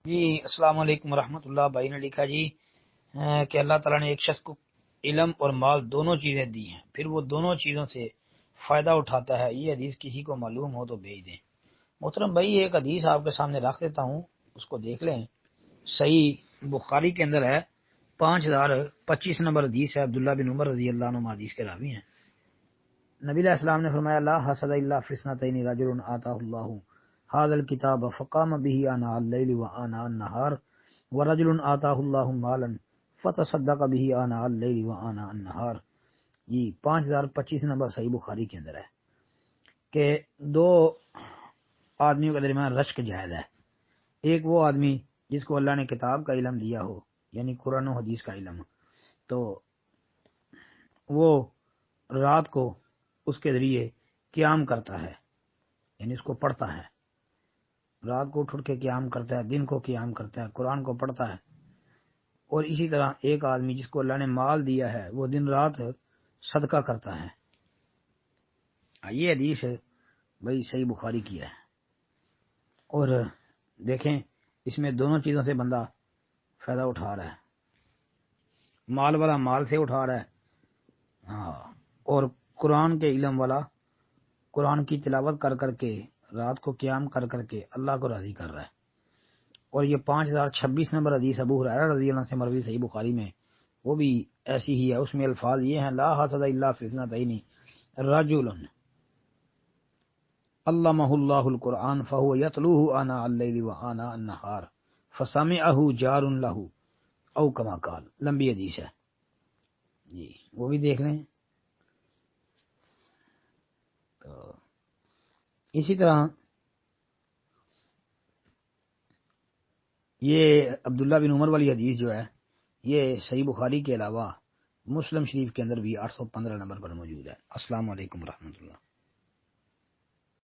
جی السلام علیکم ورحمۃ اللہ. بھائی نے لکھا جی کہ اللہ تعالیٰ نے ایک شخص کو علم اور مال دونوں چیزیں دی ہیں، پھر وہ دونوں چیزوں سے فائدہ اٹھاتا ہے. یہ حدیث کسی کو معلوم ہو تو بھیج دیں. محترم بھائی، ایک حدیث آپ کے سامنے رکھ دیتا ہوں، اس کو دیکھ لیں. صحیح بخاری کے اندر ہے، 5025 نمبر حدیث ہے. عبداللہ بن عمر رضی اللہ عنہ حدیث کے راوی ہیں. نبی علیہ السلام نے فرمایا: لا حسد الا فی اثنتین، رجل آتاہ اللہ هذا الكتاب فقام به آناء الليل وآناء النهار ورجل آتاہ اللہ مالا فتصدق به آناء الليل وآناء النهار. جی 5025 نمبر صحیح بخاری کے اندر ہے کہ دو آدمیوں کے درمیان رشک جائز ہے. ایک وہ آدمی جس کو اللہ نے کتاب کا علم دیا ہو، یعنی قرآن و حدیث کا علم، تو وہ رات کو اس کے ذریعے قیام کرتا ہے، یعنی اس کو پڑھتا ہے. رات کو اٹھ کے قیام کرتا ہے، دن کو قیام کرتا ہے، قرآن کو پڑھتا ہے. اور اسی طرح ایک آدمی جس کو اللہ نے مال دیا ہے، وہ دن رات صدقہ کرتا ہے. یہ حدیث بھائی صحیح بخاری کی ہے. اور دیکھیں اس میں دونوں چیزوں سے بندہ فائدہ اٹھا رہا ہے. مال والا مال سے اٹھا رہا ہے، ہاں، اور قرآن کے علم والا قرآن کی تلاوت کر کر کے، رات کو قیام کر کر کے اللہ کو راضی کر رہا ہے. اور یہ 5026 نمبر حدیث ابو ہریرہ رضی اللہ عنہ سے مروی صحیح بخاری میں، وہ بھی ایسی ہی ہے. اس میں الفاظ یہ ہیں: لا حسد الا فی اثنتین، رجل علمہ اللہ القرآن فہو یتلوہ آناء اللیل وآناء النہار فسمعہ جار لہ او کما قال. لمبی حدیث ہے جی، وہ بھی دیکھ لیں. تو اسی طرح یہ عبداللہ بن عمر والی حدیث جو ہے، یہ صحیح بخاری کے علاوہ مسلم شریف کے اندر بھی 815 نمبر پر موجود ہے. السلام علیکم ورحمۃ اللہ.